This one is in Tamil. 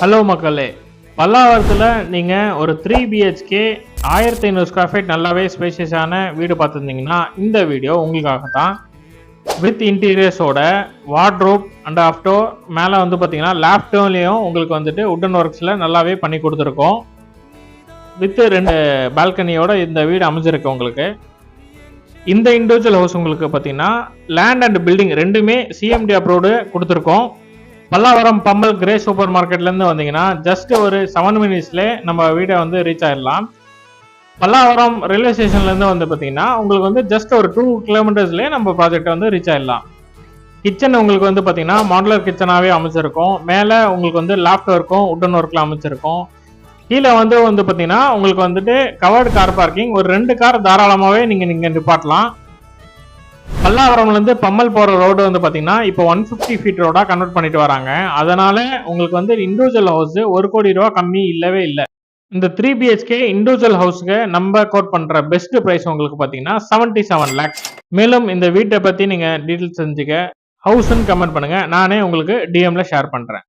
ஹலோ மக்களே, பல்லாவரத்தில் நீங்கள் ஒரு 3 BHK 1500 ஸ்கொயர் ஃபீட் நல்லாவே ஸ்பேஷியஸான வீடு பார்த்துருந்தீங்கன்னா இந்த வீடியோ உங்களுக்காக தான். வித் இன்டீரியர்ஸோட வார்ட்ரோப் அண்ட் ஆஃப்டோ மேலே வந்து பார்த்தீங்கன்னா லேப்டோன்லேயும் உங்களுக்கு வந்துட்டு உட்டன் ஒர்க்ஸில் நல்லாவே பண்ணி கொடுத்துருக்கோம். வித் 2 பால்கனியோட இந்த வீடு அமைஞ்சிருக்கு உங்களுக்கு. இந்த இண்டிவிஜுவல் ஹவுஸ் உங்களுக்கு பார்த்தீங்கன்னா லேண்ட் அண்ட் பில்டிங் ரெண்டுமே சிஎம்டி அப்ரூவ்டு கொடுத்துருக்கோம். பல்லாவரம் பம்மல் கிரே சூப்பர் மார்க்கெட்லேருந்து வந்தீங்கன்னா ஜஸ்ட் ஒரு 7 மினிட்ஸ்லேயே நம்ம வீடை வந்து ரீச் ஆயிடலாம். பல்லாவரம் ரயில்வே ஸ்டேஷன்லேருந்து வந்து பார்த்தீங்கன்னா உங்களுக்கு வந்து ஜஸ்ட் ஒரு 2 கிலோமீட்டர்ஸ்லேயே நம்ம ப்ராஜெக்டை வந்து ரீச் ஆயிடலாம். கிச்சன் உங்களுக்கு வந்து பார்த்தீங்கன்னா மாடுலர் கிச்சனாகவே அமைச்சிருக்கும். மேலே உங்களுக்கு வந்து லாஃப்ட் ஒர்க்கும் உட்டன் ஒர்க்கில் அமைச்சிருக்கும். கீழே வந்து பார்த்தீங்கன்னா உங்களுக்கு வந்துட்டு கவர்டு கார் பார்க்கிங், ஒரு 2 கார் தாராளமாகவே நீங்கள் நிப்பாட்டலாம். பல்லாவரம்லேருந்து பம்மல் போகிற ரோடு வந்து பார்த்தீங்கன்னா இப்போ 150 ஃபீட் ரோடாக கன்வெர்ட் பண்ணிட்டு வராங்க. அதனால உங்களுக்கு வந்து இண்டிவிஜுவல் ஹவுஸ் 1 கோடி ரூபா கம்மி இல்லவே இல்லை. இந்த 3 BHK இண்டிவிஜுவல் ஹவுஸ்க்கு நம்ம கோட் பண்ணுற பெஸ்ட் ப்ரைஸ் உங்களுக்கு பார்த்தீங்கன்னா 77 lakhs. மேலும் இந்த வீட்டை பற்றி நீங்கள் டீட்டெயில்ஸ் தெரிஞ்சுக்க ஹவுஸ்ன்னு கமெண்ட் பண்ணுங்கள், நானே உங்களுக்கு டிஎம்ல ஷேர் பண்ணுறேன்.